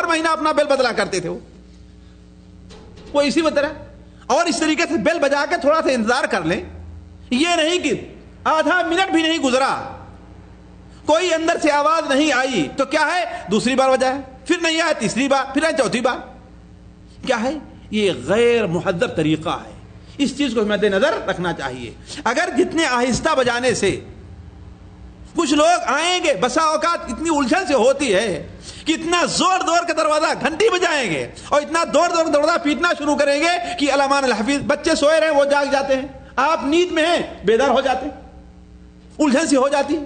مہینہ اپنا بیل بدلا کرتے تھے وہ اسی طرح. اور اس طریقے سے بیل بجا کے تھوڑا سا انتظار کر لیں. یہ نہیں کہ آدھا منٹ بھی نہیں گزرا, کوئی اندر سے آواز نہیں آئی تو کیا ہے, دوسری بار بجائے, پھر نہیں آیا تیسری بار, پھر آیا چوتھی بار. کیا ہے یہ غیر مہذب طریقہ ہے. اس چیز کو مد نظر رکھنا چاہیے. اگر جتنے آہستہ بجانے سے کچھ لوگ آئیں گے, بسا اوقات اتنی الجھن سے ہوتی ہے کہ اتنا زور دور کا دروازہ گھنٹی بجائیں گے اور اتنا دور دور دروازہ پیٹنا شروع کریں گے کہ علامان الحفیظ بچے سوئے رہے وہ جاگ جاتے ہیں, آپ نیند میں ہیں بیدار ہو جاتے ہیں, الجھن سی ہو جاتی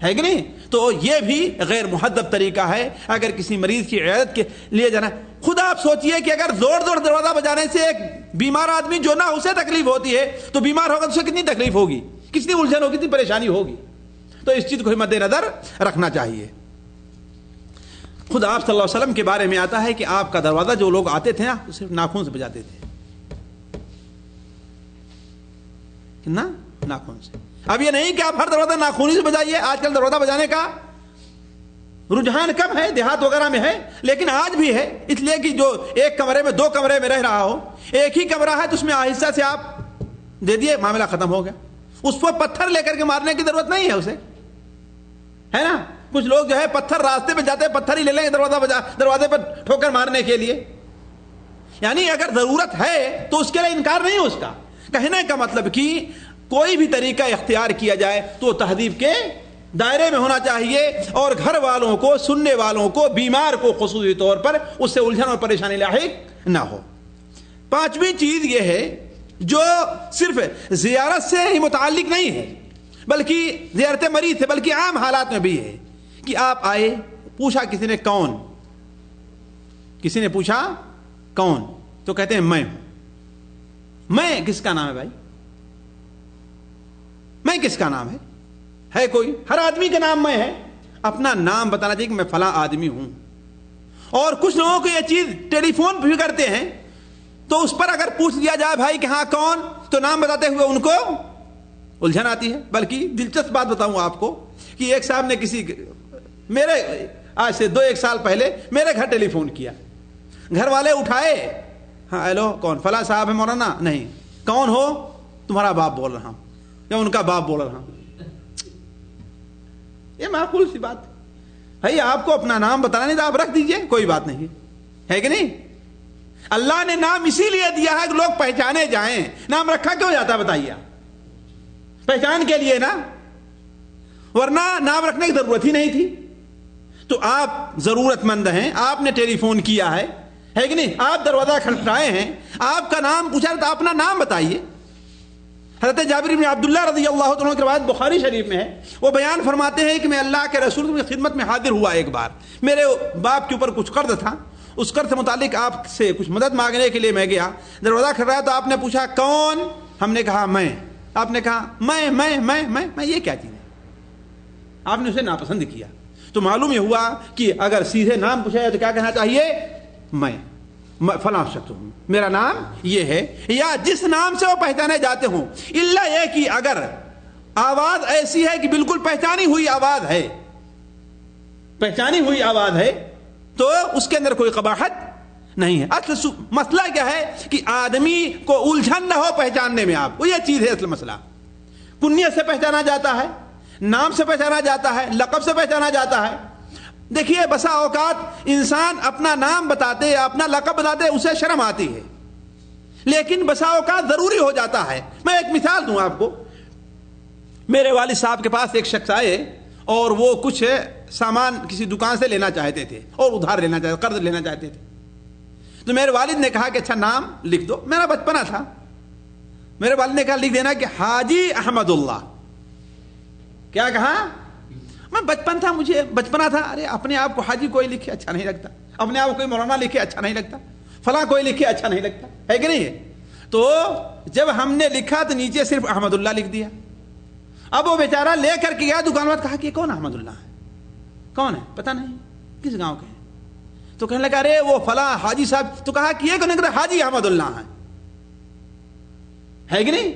ہے کہ نہیں. تو یہ بھی غیر مہذب طریقہ ہے. اگر کسی مریض کی عیادت کے لیے جانا, خود آپ سوچئے کہ اگر زور زور دروازہ بجانے سے ایک بیمار آدمی جو نہ اسے تکلیف ہوتی ہے تو بیمار ہوگا تو اسے کتنی تکلیف ہوگی, کتنی الجھن ہوگی, کتنی پریشانی ہوگی. تو اس چیز کو مد نظر رکھنا چاہیے. خود آپ صلی اللہ علیہ وسلم کے بارے میں آتا ہے کہ آپ کا دروازہ جو لوگ آتے تھے نا صرف ناخن سے بجاتے تھے, نا ناخن سے. اب یہ نہیں کہ آپ ہر دروازہ ناخونی سے بجائیے, آج کل دروازہ بجانے کا رجحان کم ہے, دیہات وغیرہ میں ہے, لیکن آج بھی ہے. اس لیے کہ جو ایک کمرے میں دو کمرے میں رہ رہا ہو, ایک ہی کمرہ ہے تو اس میں آہستہ سے آپ دے دیے, معاملہ ختم ہو گیا. اس پر پتھر لے کر کے مارنے کی ضرورت نہیں ہے اسے, ہے نا. کچھ لوگ جو ہے پتھر راستے پہ جاتے ہیں پتھر ہی لے لیں گے دروازے پر ٹھوکر مارنے کے لیے. یعنی اگر ضرورت ہے تو اس کے لیے انکار نہیں. اس کا کہنے کا مطلب کہ کوئی بھی طریقہ اختیار کیا جائے تو تہذیب کے دائرے میں ہونا چاہیے, اور گھر والوں کو, سننے والوں کو, بیمار کو خصوصی طور پر اس سے الجھن اور پریشانی لاحق نہ ہو. پانچویں چیز یہ ہے جو صرف زیارت سے ہی متعلق نہیں ہے بلکہ زیارت مریض سے, بلکہ عام حالات میں بھی ہے کہ آپ آئے, پوچھا کسی نے کون, کسی نے پوچھا کون, تو کہتے ہیں میں ہوں. میں کس کا نام ہے بھائی, میں کس کا نام ہے کوئی, ہر آدمی کا نام میں ہے. اپنا نام بتانا چاہیے کہ میں فلاں آدمی ہوں. اور کچھ لوگوں کو یہ چیز ٹیلی فون بھی کرتے ہیں تو اس پر اگر پوچھ دیا جائے بھائی کہ ہاں کون, تو نام بتاتے ہوئے ان کو الجھن آتی ہے. بلکہ دلچسپ بات بتاؤں آپ کو کہ ایک صاحب نے میرے آج سے 2-1 سال پہلے میرے گھر ٹیلی فون کیا, گھر والے اٹھائے, ہاں ہیلو کون, فلاں صاحب ہے مولانا, نہیں, کون ہو, تمہارا باپ بول رہا ہوں یا ان کا باپ بول رہا ہوں. یہ معقول سی بات بھائی, آپ کو اپنا نام بتانا نہیں تو آپ رکھ دیجئے, کوئی بات نہیں ہے کہ نہیں. اللہ نے نام اسی لیے دیا ہے کہ لوگ پہچانے جائیں. نام رکھا کیوں جاتا ہے بتائیے, پہچان کے لیے نا, ورنہ نام رکھنے کی ضرورت ہی نہیں تھی. تو آپ ضرورت مند ہیں, آپ نے ٹیلی فون کیا ہے کہ نہیں, آپ دروازہ کھٹکھٹائے ہیں, آپ کا نام پوچھا تو اپنا نام بتائیے. حضرت جابر بن عبداللہ رضی اللہ عنہ کی روایت بخاری شریف میں ہے, وہ بیان فرماتے ہیں کہ میں اللہ کے رسول کی خدمت میں حاضر ہوا. ایک بار میرے باپ کے اوپر کچھ قرض تھا, اس قرض سے متعلق آپ سے کچھ مدد مانگنے کے لیے میں گیا. دروازہ کھٹکھٹایا تو آپ نے پوچھا کون, ہم نے کہا میں. آپ نے کہا میں یہ کیا چیز ہے, آپ نے اسے ناپسند کیا. تو معلوم یہ ہوا کہ اگر سیدھے نام پوچھا جائے تو کیا کہنا چاہیے, میں فلاں شخص ہوں, میرا نام یہ ہے, یا جس نام سے وہ پہچانے جاتے ہوں. الا یہ کہ اگر آواز ایسی ہے کہ بالکل پہچانی ہوئی آواز ہے, پہچانی ہوئی آواز ہے, تو اس کے اندر کوئی قباحت نہیں ہے. اصل مسئلہ کیا ہے کہ آدمی کو الجھن نہ ہو پہچاننے میں. آپ کو یہ چیز ہے اصل مسئلہ. کنیت سے پہچانا جاتا ہے, نام سے پہچانا جاتا ہے, لقب سے پہچانا جاتا ہے. دیکھیے بسا اوقات انسان اپنا نام بتاتے یا اپنا لقب بتاتے اسے شرم آتی ہے, لیکن بسا اوقات ضروری ہو جاتا ہے. میں ایک مثال دوں آپ کو. میرے والد صاحب کے پاس ایک شخص آئے اور وہ کچھ سامان کسی دکان سے لینا چاہتے تھے اور ادھار لینا چاہتے, قرض لینا چاہتے تھے. تو میرے والد نے کہا کہ اچھا نام لکھ دو. میرا بچپنا تھا, میرے والد نے کہا لکھ دینا کہ حاجی احمد اللہ. کیا کہا, میں بچپن تھا, مجھے بچپنا تھا, ارے اپنے آپ کو حاجی کوئی لکھے اچھا نہیں لگتا, اپنے آپ کو کوئی مولانا لکھے اچھا نہیں لگتا, فلاں کوئی لکھے اچھا نہیں لگتا, ہے کہ نہیں. تو جب ہم نے لکھا تو نیچے صرف احمد اللہ لکھ دیا. اب وہ بیچارہ لے کر کے گیا دکان والے, کہا کہ کون احمد اللہ ہے, کون ہے, پتہ نہیں کس گاؤں کے ہیں. تو کہنے لگا ارے وہ فلاں حاجی صاحب. تو کہا کہ یہ کون ہے, حاجی احمد اللہ ہے کہ نہیں.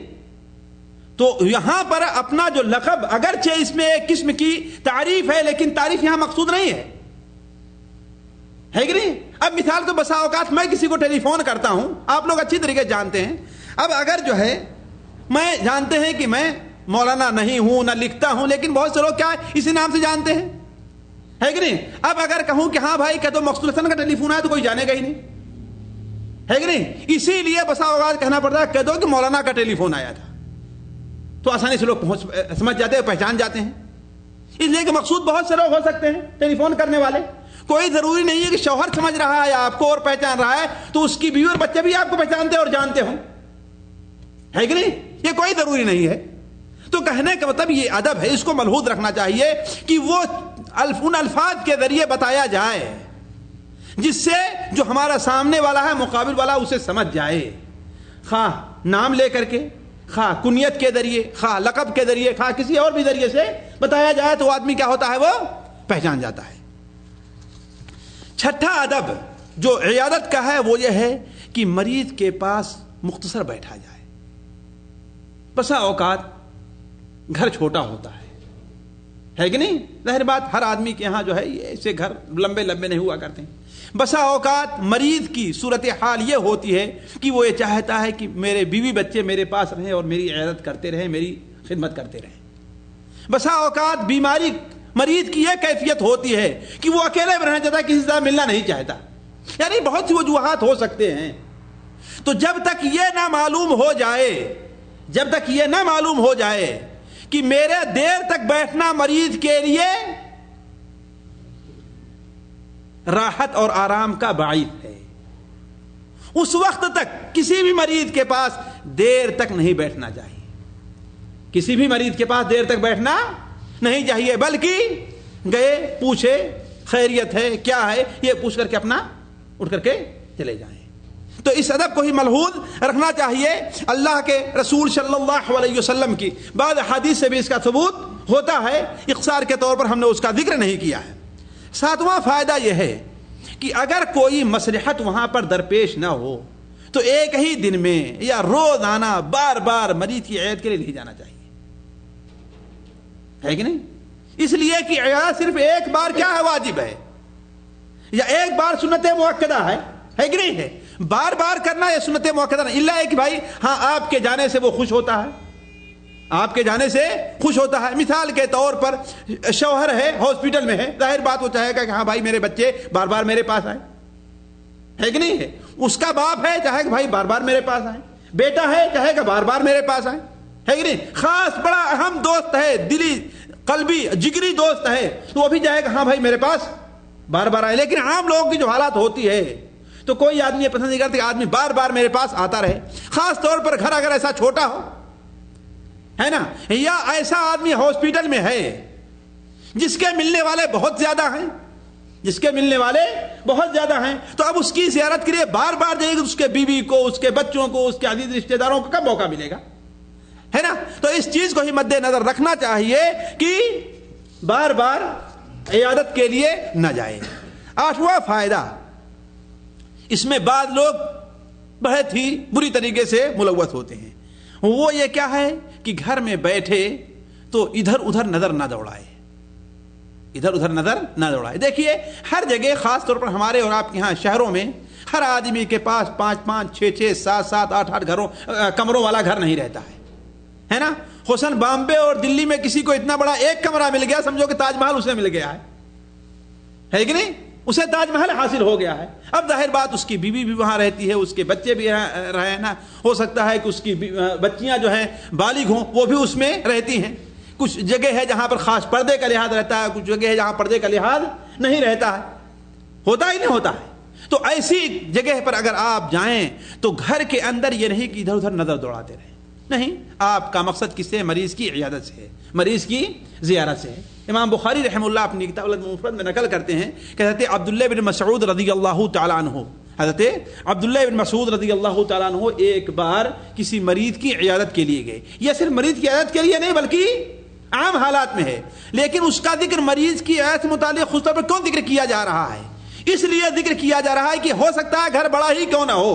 تو یہاں پر اپنا جو لقب اگرچہ اس میں ایک قسم کی تعریف ہے, لیکن تعریف یہاں مقصود نہیں ہے. ہے کہ نہیں؟ اب مثال تو بسا اوقات میں کسی کو ٹیلی فون کرتا ہوں، آپ لوگ اچھی طریقے جانتے ہیں، اب اگر جو ہے میں جانتے ہیں کہ میں مولانا نہیں ہوں، نہ لکھتا ہوں، لیکن بہت سے لوگ کیا ہے اسی نام سے جانتے ہیں، ہے کہ نہیں؟ اب اگر کہوں کہ ہاں بھائی کہ تو مقصود حسن کا ٹیلی فون آیا تو کوئی جانے گا ہی نہیں، ہے کہ نہیں؟ اسی لیے بسا اوقات کہنا پڑتا ہے کہہ دو کہ مولانا کا ٹیلی فون آیا تھا، تو آسانی سے لوگ سمجھ جاتے ہیں، پہچان جاتے ہیں۔ اس لیے کہ مقصود بہت سے لوگ ہو سکتے ہیں ٹیلی فون کرنے والے، کوئی ضروری نہیں ہے کہ شوہر سمجھ رہا ہے آپ کو اور پہچان رہا ہے تو اس کی بیوی اور بچے بھی آپ کو پہچانتے اور جانتے ہوں، ہے کہ نہیں؟ یہ کوئی ضروری نہیں ہے۔ تو کہنے کا مطلب یہ ادب ہے، اس کو ملحوظ رکھنا چاہیے کہ وہ ان الفاظ کے ذریعے بتایا جائے جس سے جو ہمارا سامنے والا ہے، مقابل والا، اسے سمجھ جائے، خواہ نام لے کر کے، خواہ کنیت کے ذریعے، خواہ لقب کے ذریعے، خواہ کسی اور بھی ذریعے سے بتایا جائے تو وہ آدمی کیا ہوتا ہے، وہ پہچان جاتا ہے۔ چھٹا ادب جو عیادت کا ہے وہ یہ ہے کہ مریض کے پاس مختصر بیٹھا جائے۔ بسا اوقات گھر چھوٹا ہوتا ہے کہ نہیں؟ ظاہر بات ہر آدمی کے یہاں جو ہے ایسے گھر لمبے لمبے نہیں ہوا کرتے ہیں۔ بسا اوقات مریض کی صورتحال یہ ہوتی ہے کہ وہ یہ چاہتا ہے کہ میرے بیوی بچے میرے پاس رہیں اور میری عیادت کرتے رہیں، میری خدمت کرتے رہیں۔ بسا اوقات بیماری مریض کی یہ کیفیت ہوتی ہے کہ وہ اکیلے میں رہنا چاہتا ہے، کسی سے ملنا نہیں چاہتا، یعنی بہت سی وجوہات ہو سکتے ہیں۔ تو جب تک یہ نہ معلوم ہو جائے کہ میرے دیر تک بیٹھنا مریض کے لیے راحت اور آرام کا باعث ہے، اس وقت تک کسی بھی مریض کے پاس دیر تک نہیں بیٹھنا چاہیے، کسی بھی مریض کے پاس دیر تک بیٹھنا نہیں چاہیے، بلکہ گئے پوچھے خیریت ہے کیا ہے یہ پوچھ کر کے اپنا اٹھ کر کے چلے جائیں۔ تو اس ادب کو ہی ملحوظ رکھنا چاہیے۔ اللہ کے رسول صلی اللہ علیہ وسلم کی بعض حدیث سے بھی اس کا ثبوت ہوتا ہے، اختصار کے طور پر ہم نے اس کا ذکر نہیں کیا ہے۔ ساتواں فائدہ یہ ہے کہ اگر کوئی مصلحت وہاں پر درپیش نہ ہو تو ایک ہی دن میں یا روزانہ بار بار مریض کی عیادت کے لیے نہیں جانا چاہیے، ہے کہ نہیں؟ اس لیے کہ عیادت صرف ایک بار کیا ہے واجب ہے، یا ایک بار سنت مؤکدہ ہے کہ نہیں ہے؟ بار بار کرنا یہ سنت مؤکدہ نہیں، الا ہے کہ بھائی ہاں آپ کے جانے سے وہ خوش ہوتا ہے، آپ کے جانے سے خوش ہوتا ہے۔ مثال کے طور پر شوہر ہے ہاسپٹل میں ہے، ظاہر بات وہ چاہے گا کہ ہاں بھائی میرے بچے بار بار میرے پاس آئے، ہے کہ نہیں ہے؟ اس کا باپ ہے چاہے کہ بھائی بار بار میرے پاس آئے، بیٹا ہے چاہے کہ بار بار میرے پاس آئے، ہے کہ نہیں؟ خاص بڑا اہم دوست ہے، دلی قلبی جگری دوست ہے تو وہ بھی چاہے کہ ہاں بھائی میرے پاس بار بار آئے۔ لیکن عام لوگوں کی جو حالات ہوتی ہے تو کوئی آدمی یہ پسند نہیں کرتا کہ آدمی بار بار میرے پاس آتا رہے، خاص طور پر گھر اگر ایسا چھوٹا ہو، ہے نا، یا ایسا آدمی ہاسپٹل میں ہے جس کے ملنے والے بہت زیادہ ہیں، تو اب اس کی زیارت کے لیے بار بار جائے گا، اس کے بیوی کو، اس کے بچوں کو، اس کے عزیز رشتہ داروں کو کب موقع ملے گا، ہے نا؟ تو اس چیز کو ہی مد نظر رکھنا چاہیے کہ بار بار عیادت کے لیے نہ جائے۔ آٹھواں فائدہ، اس میں بعض لوگ بہت ہی بری طریقے سے ملوث ہوتے ہیں، وہ یہ کیا ہے کہ گھر میں بیٹھے تو ادھر ادھر نظر نہ دوڑائے۔ دیکھیے ہر جگہ، خاص طور پر ہمارے اور آپ کے یہاں شہروں میں، ہر آدمی کے پاس 5-5 6-6 7-7 8-8 کمروں والا گھر نہیں رہتا ہے نا؟ خصوصاً بامبے اور دلی میں کسی کو اتنا بڑا ایک کمرہ مل گیا، سمجھو کہ تاج محل اسے مل گیا ہے کہ نہیں؟ اسے تاج محل حاصل ہو گیا ہے۔ اب ظاہر بات اس کی بیوی بھی وہاں رہتی ہے، اس کے بچے بھی رہے نا، ہو سکتا ہے کہ اس کی بچیاں جو ہیں بالغ ہوں، وہ بھی اس میں رہتی ہیں۔ کچھ جگہ ہے جہاں پر خاص پردے کا لحاظ رہتا ہے، کچھ جگہ ہے جہاں پردے کا لحاظ نہیں رہتا ہے، ہوتا ہی نہیں ہوتا ہے۔ تو ایسی جگہ پر اگر آپ جائیں تو گھر کے اندر یہ نہیں کہ ادھر ادھر نظر دوڑاتے رہیں، نہیں، آپ کا مقصد کس سے؟ مریض کی عیادت سے ہے، مریض کی زیارت سے ہے۔ امام بخاری رحمہ اللہ اپنی کتاب الادب المفرد میں نقل کرتے ہیں کہ حضرت عبداللہ بن مسعود رضی اللہ تعالیٰ عنہ، حضرت عبداللہ بن مسعود رضی اللہ تعالیٰ عنہ ایک بار کسی مریض کی عیادت کے لیے گئے۔ یہ صرف مریض کی عیادت کے لیے نہیں بلکہ عام حالات میں ہے، لیکن اس کا ذکر مریض کی عیادت سے متعلق خود پر کیوں ذکر کیا جا رہا ہے؟ اس لیے ذکر کیا جا رہا ہے کہ ہو سکتا ہے گھر بڑا ہی کیوں نہ ہو،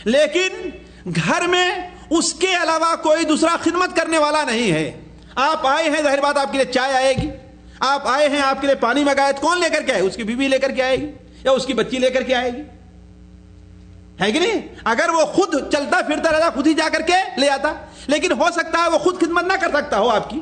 لیکن گھر میں اس کے علاوہ کوئی دوسرا خدمت کرنے والا نہیں ہے۔ آپ آئے ہیں، ظاہر بات آپ کے لیے چائے آئے گی، آپ آئے ہیں آپ کے لیے پانی منگائے، کون لے کر کے آئے؟ اس کی بیوی لے کر کے آئے گی، یا اس کی بچی لے کر کے آئے گی؟ ہے کہ نہیں؟ اگر وہ خود چلتا پھرتا رہتا خود ہی جا کر کے لے آتا، لیکن ہو سکتا ہے وہ خود خدمت نہ کر سکتا ہو آپ کی،